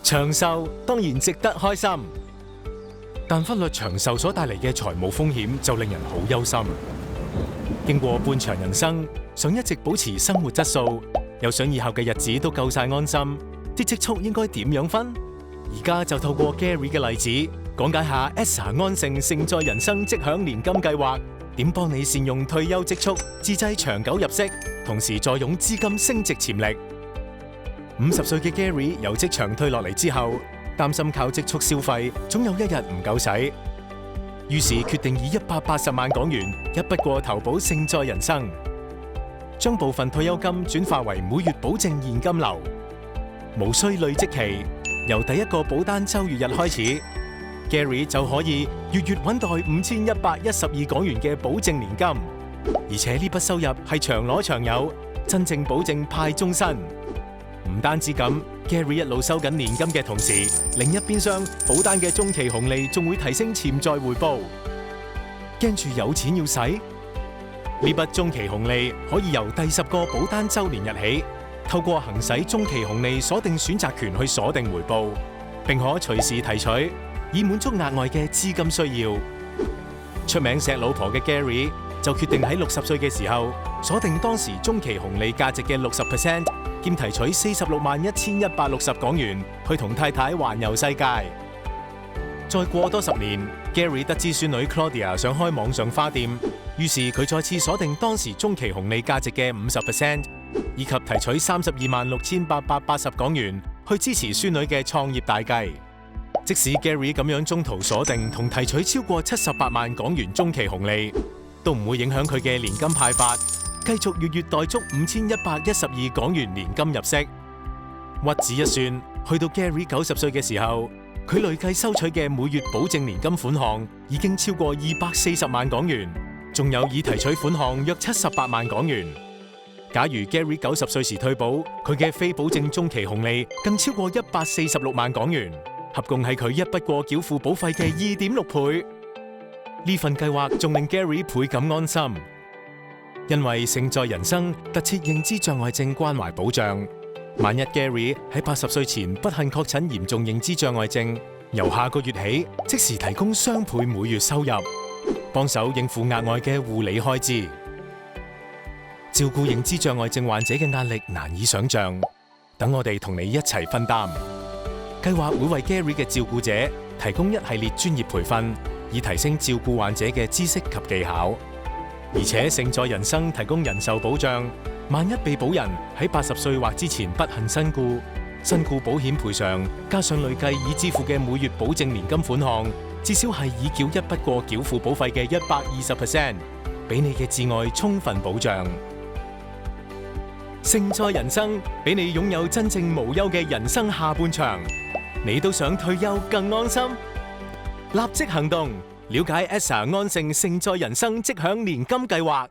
長壽當然值得開心，但忽略長壽所帶嚟嘅財務風險就令人好憂心。經過半場人生，想一直保持生活質素，又想以後嘅日子都夠晒安心，啲積蓄應該點樣分？而家就透過 Gary 嘅例子，講解下 ESSA 安盛盛在人生即享年金計劃，點幫你善用退休積蓄，自製長久入息，同時坐擁資金升值潛力。50歲嘅 Gary 由職場退落嚟之後，擔心靠積蓄消費，總有一日唔夠使，於是決定以180萬港元一筆過投保盛在人生，將部分退休金轉化為每月保證現金流，無需累積期，由第一個保單周月日開始 ，Gary 就可以月月穩袋5112港元嘅保證年金，而且呢筆收入係長攞長有，真正保證派終身。唔單止咁 ，Gary 一路收緊年金嘅同時，另一邊廂保單嘅中期紅利仲會提升潛在回報。驚住有錢要使？呢筆中期紅利可以由第10個保單周年日起，透過行使中期紅利鎖定選擇權去鎖定回報，並可隨時提取，以滿足額外嘅資金需要。出名錫老婆嘅 Gary 就決定喺60歲嘅時候鎖定當時中期紅利價值嘅60%。兼提取461160港元，去同太太環遊世界。再過多10年 ，Gary 得知孫女 Claudia 想開網上花店，於是佢再次鎖定當時中期紅利價值嘅50%，以及提取326880港元，去支持孫女嘅創業大計。即使 Gary 咁樣中途鎖定同提取超過78萬港元中期紅利，都唔會影響佢嘅年金派發。繼續月月代足5112港元年金入息，屈指一算，去到 Gary 90歲嘅時候，佢累計收取嘅每月保證年金款項已經超過240萬港元，仲有已提取款項約78萬港元。假如 Gary 90歲時退保，佢嘅非保證中期紅利更超過146萬港元，合共係佢一筆過繳付保費嘅2.6倍。呢份計劃仲令 Gary 倍感安心。因為盛在人生特設認知障礙症關懷保障，萬一 Gary 喺80歲前不幸確診嚴重認知障礙症，由下個月起即時提供雙倍每月收入，幫手應付額外嘅護理開支。照顧認知障礙症患者嘅壓力難以想象，等我哋同你一齊分擔。計劃會為 Gary 嘅照顧者提供一系列專業培訓，以提升照顧患者嘅知識及技巧。而且盛在人生提供人壽保障，萬一被保人喺80歲或之前不幸身故，身故保險賠償加上累計已支付嘅每月保證年金款項，至少係已繳一筆過繳付保費嘅120%，俾你嘅摯愛充分保障。盛在人生，俾你擁有真正無憂嘅人生下半場。你都想退休更安心？立即行動！了解 ESSA 安盛盛在人生即享年金計劃。